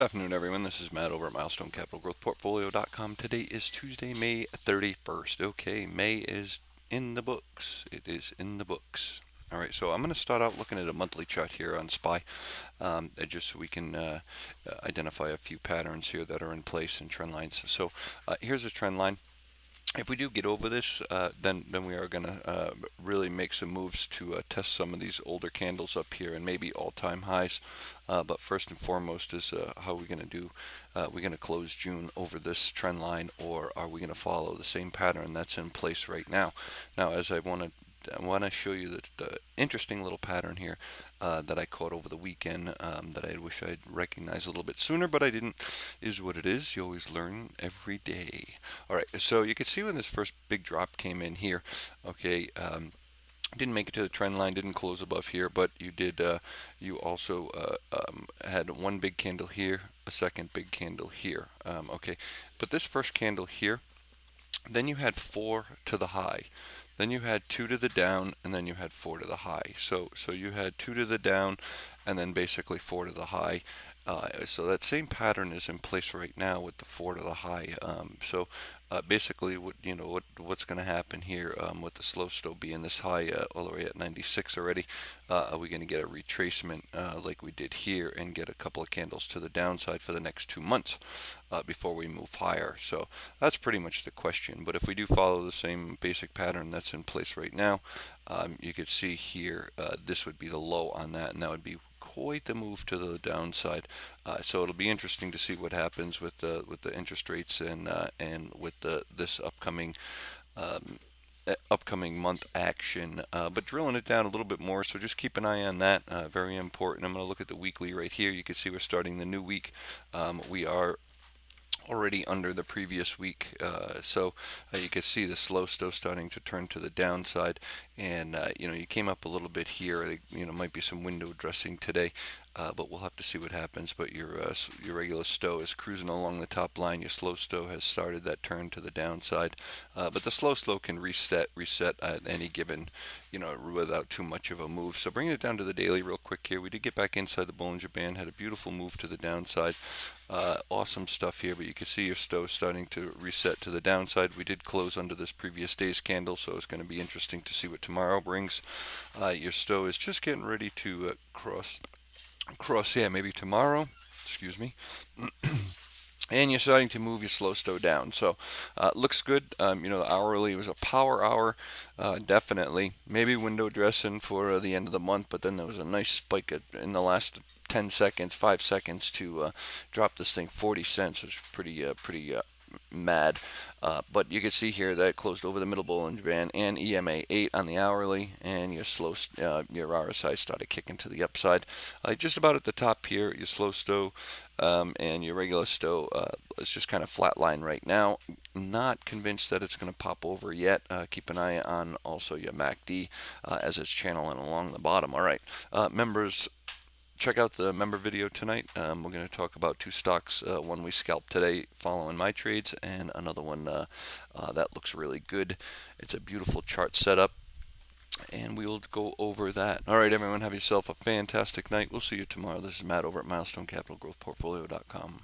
Good afternoon, everyone. This is Matt over at MilestoneCapitalGrowthPortfolio.com. Today is Tuesday, May 31st. Okay, May is in the books. It is in the books. All right, so I'm going to start out looking at a monthly chart here on SPY, just so we can identify a few patterns here that are in place and trend lines. So here's a trend line. If we do get over this, then we are going to really make some moves to test some of these older candles up here and maybe all-time highs. But first and foremost is how are we going to do? We're going to close June over this trend line, or are we going to follow the same pattern that's in place right now? Now, as I want to show you the interesting little pattern here that I caught over the weekend that I wish I'd recognized a little bit sooner, but I didn't. Is what it is. You always learn every day. All right, so you can see when this first big drop came in here, okay, didn't make it to the trend line, didn't close above here, but you did. You also had one big candle here, a second big candle here. Okay, but this first candle here, then you had four to the high. Then you had two to the down, and then you had four to the high. So you had two to the down, and then basically four to the high. So that same pattern is in place right now with the four to the high. Basically, what's going to happen here with the slow still being this high all the way at 96 already? Are we going to get a retracement like we did here and get a couple of candles to the downside for the next 2 months before we move higher? So that's pretty much the question. But if we do follow the same basic pattern that's in place right now, you could see here this would be the low on that, and that would be quite the move to the downside. So it'll be interesting to see what happens with the interest rates and with this upcoming month action. But drilling it down a little bit more, so just keep an eye on that. Very important. I'm going to look at the weekly right here. You can see we're starting the new week. We are already under the previous week, so you can see the slow still starting to turn to the downside, and you came up a little bit here. Might be some window dressing today, but we'll have to see what happens. But your regular stow is cruising along the top line. Your slow stow has started that turn to the downside, but the slow can reset at any given, without too much of a move. So bringing it down to the daily real quick here, we did get back inside the Bollinger Band, had a beautiful move to the downside. Awesome stuff here, but you can see your stow starting to reset to the downside. We did close under this previous day's candle, so it's going to be interesting to see what tomorrow brings. Your stow is just getting ready to cross, yeah, maybe tomorrow. Excuse me. And you're starting to move your slow stow down. So looks good. The hourly was a power hour, definitely. Maybe window dressing for the end of the month, but then there was a nice spike in the last 10 seconds, 5 seconds to drop this thing 40 cents, which is pretty mad. But you can see here that it closed over the middle Bollinger Band and EMA 8 on the hourly, and your your RSI started kicking to the upside. Just about at the top here, your slow stow and your regular stow is just kind of flatline right now. Not convinced that it's going to pop over yet. Keep an eye on also your MACD as it's channeling along the bottom. All right, members, check out the member video tonight. We're going to talk about two stocks, one we scalped today following my trades, and another one that looks really good. It's a beautiful chart setup, and we'll go over that. All right, everyone, have yourself a fantastic night. We'll see you tomorrow. This is Matt over at MilestoneCapitalGrowthPortfolio.com.